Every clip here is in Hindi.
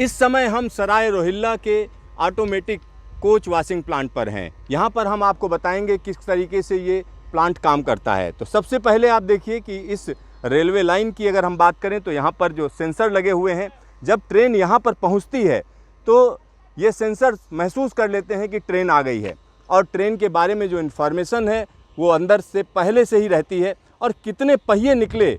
इस समय हम सराय रोहिल्ला के ऑटोमेटिक कोच वॉशिंग प्लांट पर हैं। यहाँ पर हम आपको बताएंगे किस तरीके से ये प्लांट काम करता है। तो सबसे पहले आप देखिए कि इस रेलवे लाइन की अगर हम बात करें तो यहाँ पर जो सेंसर लगे हुए हैं, जब ट्रेन यहाँ पर पहुँचती है तो ये सेंसर महसूस कर लेते हैं कि ट्रेन आ गई है, और ट्रेन के बारे में जो इन्फॉर्मेशन है वो अंदर से पहले से ही रहती है, और कितने पहिए निकले,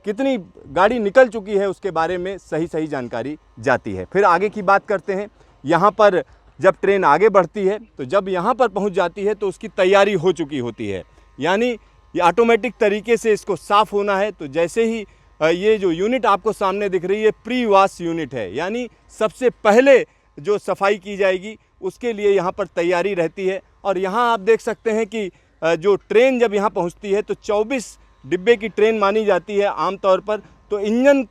कितनी गाड़ी निकल चुकी है उसके बारे में सही जानकारी जाती है। फिर आगे की बात करते हैं। यहाँ पर जब ट्रेन आगे बढ़ती है तो जब यहाँ पर पहुँच जाती है तो उसकी तैयारी हो चुकी होती है, यानी ये ऑटोमेटिक तरीके से इसको साफ़ होना है। तो जैसे ही ये जो यूनिट आपको सामने दिख रही है प्री वॉश यूनिट है, यानी सबसे पहले जो सफाई की जाएगी उसके लिए यहाँ पर तैयारी रहती है। और यहाँ आप देख सकते हैं कि जो ट्रेन जब यहाँ पहुँचती है तो 24 डिब्बे की ट्रेन मानी जाती है आमतौर पर, तो इंजन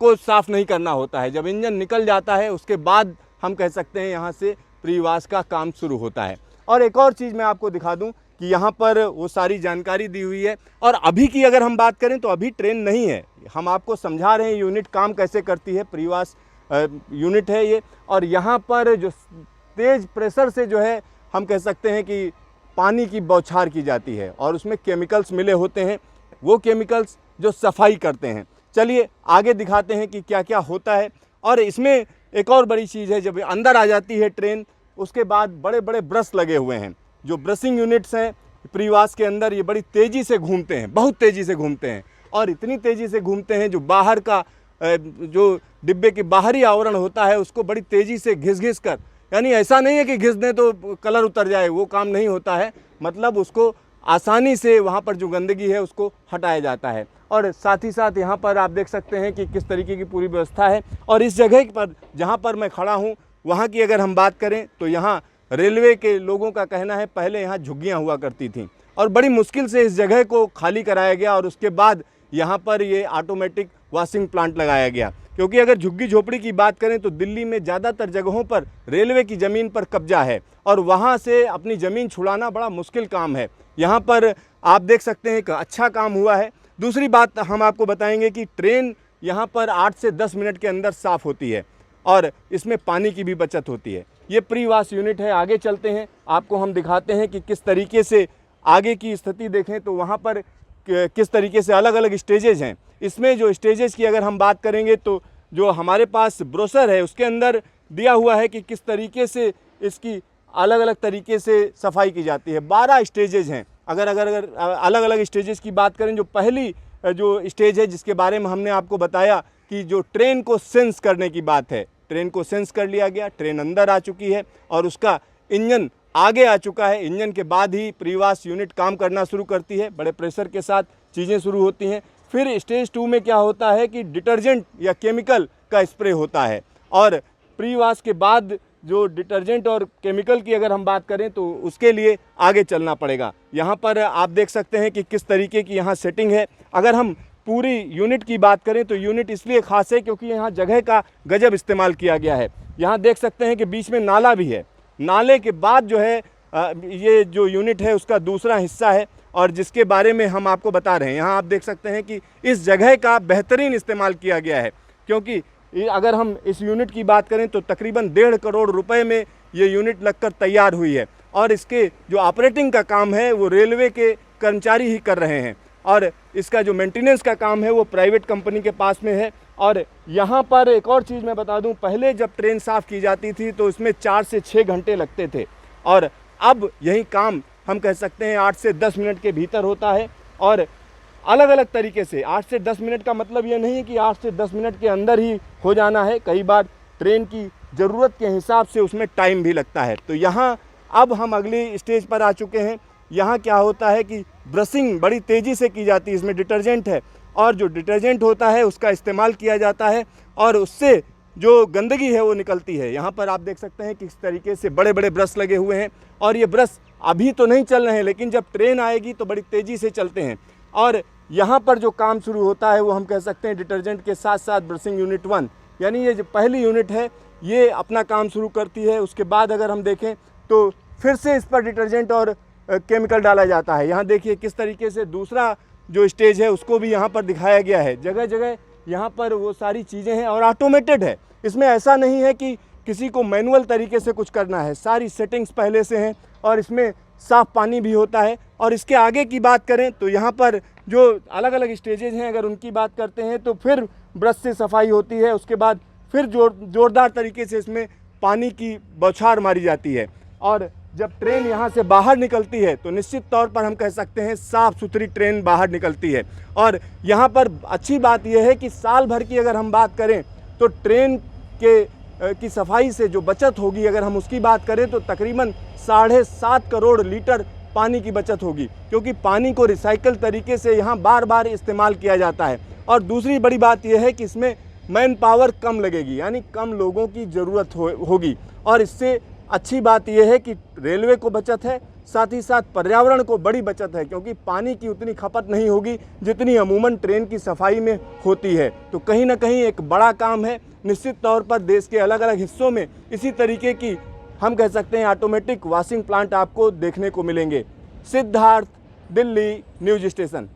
को साफ़ नहीं करना होता है। जब इंजन निकल जाता है उसके बाद हम कह सकते हैं यहाँ से प्री वॉश का काम शुरू होता है। और एक और चीज़ मैं आपको दिखा दूँ कि यहाँ पर वो सारी जानकारी दी हुई है। और अभी की अगर हम बात करें तो अभी ट्रेन नहीं है, हम आपको समझा रहे हैं यूनिट काम कैसे करती है। प्री वॉश यूनिट है ये, और यहाँ पर जो तेज़ प्रेशर से जो है हम कह सकते हैं कि पानी की बौछार की जाती है, और उसमें केमिकल्स मिले होते हैं, वो केमिकल्स जो सफाई करते हैं। चलिए आगे दिखाते हैं कि क्या क्या होता है। और इसमें एक और बड़ी चीज़ है, जब अंदर आ जाती है ट्रेन उसके बाद बड़े बड़े ब्रश लगे हुए हैं। जो ब्रशिंग यूनिट्स हैं प्री वॉश के अंदर, ये बड़ी तेज़ी से घूमते हैं, बहुत तेज़ी से घूमते हैं, और इतनी तेज़ी से घूमते हैं जो बाहर का जो डिब्बे के बाहरी आवरण होता है उसको बड़ी तेज़ी से घिस कर, यानी ऐसा नहीं है कि घिस दें तो कलर उतर जाए, वो काम नहीं होता है। मतलब उसको आसानी से वहाँ पर जो गंदगी है उसको हटाया जाता है। और साथ ही साथ यहाँ पर आप देख सकते हैं कि किस तरीके की पूरी व्यवस्था है। और इस जगह पर जहाँ पर मैं खड़ा हूँ वहाँ की अगर हम बात करें तो यहाँ रेलवे के लोगों का कहना है पहले यहाँ झुग्गियाँ हुआ करती थीं, और बड़ी मुश्किल से इस जगह को खाली कराया गया, और उसके बाद यहाँ पर ये ऑटोमेटिक वॉशिंग प्लांट लगाया गया। क्योंकि अगर झुग्गी झोपड़ी की बात करें तो दिल्ली में ज़्यादातर जगहों पर रेलवे की ज़मीन पर कब्जा है, और वहाँ से अपनी ज़मीन छुड़ाना बड़ा मुश्किल काम है। यहाँ पर आप देख सकते हैं कि अच्छा काम हुआ है। दूसरी बात हम आपको बताएंगे कि ट्रेन यहाँ पर 8 से 10 मिनट के अंदर साफ़ होती है, और इसमें पानी की भी बचत होती है। ये प्री वॉश यूनिट है। आगे चलते हैं, आपको हम दिखाते हैं कि किस तरीके से आगे की स्थिति देखें तो वहाँ पर किस तरीके से अलग अलग स्टेजेज हैं। इसमें जो स्टेजेस की अगर हम बात करेंगे तो जो हमारे पास ब्रोशर है उसके अंदर दिया हुआ है कि किस तरीके से इसकी अलग अलग तरीके से सफाई की जाती है। 12 स्टेजेज हैं। अगर अलग अलग स्टेजेस की बात करें, जो पहली जो स्टेज है जिसके बारे में हमने आपको बताया कि जो ट्रेन को सेंस करने की बात है, ट्रेन को सेंस कर लिया गया, ट्रेन अंदर आ चुकी है और उसका इंजन आगे आ चुका है। इंजन के बाद ही प्री वॉश यूनिट काम करना शुरू करती है, बड़े प्रेशर के साथ चीज़ें शुरू होती हैं। फिर स्टेज 2 में क्या होता है कि डिटर्जेंट या केमिकल का स्प्रे होता है, और प्री वॉश के बाद जो डिटर्जेंट और केमिकल की अगर हम बात करें तो उसके लिए आगे चलना पड़ेगा। यहाँ पर आप देख सकते हैं कि किस तरीके की यहाँ सेटिंग है। अगर हम पूरी यूनिट की बात करें तो यूनिट इसलिए ख़ास है क्योंकि यहाँ जगह का गजब इस्तेमाल किया गया है। यहाँ देख सकते हैं कि बीच में नाला भी है। नाले के बाद जो है ये जो यूनिट है उसका दूसरा हिस्सा है, और जिसके बारे में हम आपको बता रहे हैं। यहाँ आप देख सकते हैं कि इस जगह का बेहतरीन इस्तेमाल किया गया है, क्योंकि अगर हम इस यूनिट की बात करें तो तकरीबन 1.5 करोड़ रुपए में ये यूनिट लगकर तैयार हुई है, और इसके जो ऑपरेटिंग का काम है वो रेलवे के कर्मचारी ही कर रहे हैं, और इसका जो मेंटेनेंस का काम है वो प्राइवेट कंपनी के पास में है। और यहाँ पर एक और चीज़ मैं बता दूँ, पहले जब ट्रेन साफ़ की जाती थी तो इसमें 4 से 6 घंटे लगते थे, और अब यही काम हम कह सकते हैं 8 से 10 मिनट के भीतर होता है। और अलग अलग तरीके से 8 से 10 मिनट का मतलब ये नहीं है कि 8 से 10 मिनट के अंदर ही हो जाना है, कई बार ट्रेन की ज़रूरत के हिसाब से उसमें टाइम भी लगता है। तो यहाँ अब हम अगली स्टेज पर आ चुके हैं। यहाँ क्या होता है कि ब्रशिंग बड़ी तेज़ी से की जाती है। इसमें डिटर्जेंट है, और जो डिटर्जेंट होता है उसका इस्तेमाल किया जाता है, और उससे जो गंदगी है वो निकलती है। यहाँ पर आप देख सकते हैं किस तरीके से बड़े बड़े ब्रश लगे हुए हैं, और ये ब्रश अभी तो नहीं चल रहे हैं, लेकिन जब ट्रेन आएगी तो बड़ी तेज़ी से चलते हैं। और यहाँ पर जो काम शुरू होता है वो हम कह सकते हैं डिटर्जेंट के साथ साथ ब्रशिंग यूनिट 1, यानी ये जो पहली यूनिट है ये अपना काम शुरू करती है। उसके बाद अगर हम देखें तो फिर से इस पर डिटर्जेंट और केमिकल डाला जाता है। यहाँ देखिए किस तरीके से दूसरा जो स्टेज है उसको भी यहाँ पर दिखाया गया है। जगह जगह यहाँ पर वो सारी चीज़ें हैं, और ऑटोमेटेड है। इसमें ऐसा नहीं है कि किसी को मैनुअल तरीके से कुछ करना है, सारी सेटिंग्स पहले से हैं और इसमें साफ़ पानी भी होता है। और इसके आगे की बात करें तो यहाँ पर जो अलग अलग स्टेजेज हैं, अगर उनकी बात करते हैं तो फिर ब्रश से सफाई होती है, उसके बाद फिर जोरदार तरीके से इसमें पानी की बौछार मारी जाती है। और जब ट्रेन यहाँ से बाहर निकलती है तो निश्चित तौर पर हम कह सकते हैं साफ़ सुथरी ट्रेन बाहर निकलती है। और यहाँ पर अच्छी बात यह है कि साल भर की अगर हम बात करें तो ट्रेन की सफाई से जो बचत होगी, अगर हम उसकी बात करें तो तकरीबन 7.5 करोड़ लीटर पानी की बचत होगी, क्योंकि पानी को रिसाइकल तरीके से यहाँ बार बार इस्तेमाल किया जाता है। और दूसरी बड़ी बात यह है कि इसमें मैन पावर कम लगेगी, यानी कम लोगों की ज़रूरत होगी। और इससे अच्छी बात यह है कि रेलवे को बचत है, साथ ही साथ पर्यावरण को बड़ी बचत है, क्योंकि पानी की उतनी खपत नहीं होगी जितनी अमूमन ट्रेन की सफाई में होती है। तो कहीं ना कहीं एक बड़ा काम है। निश्चित तौर पर देश के अलग अलग हिस्सों में इसी तरीके की हम कह सकते हैं ऑटोमेटिक वॉशिंग प्लांट आपको देखने को मिलेंगे। Siddharth, Delhi news station.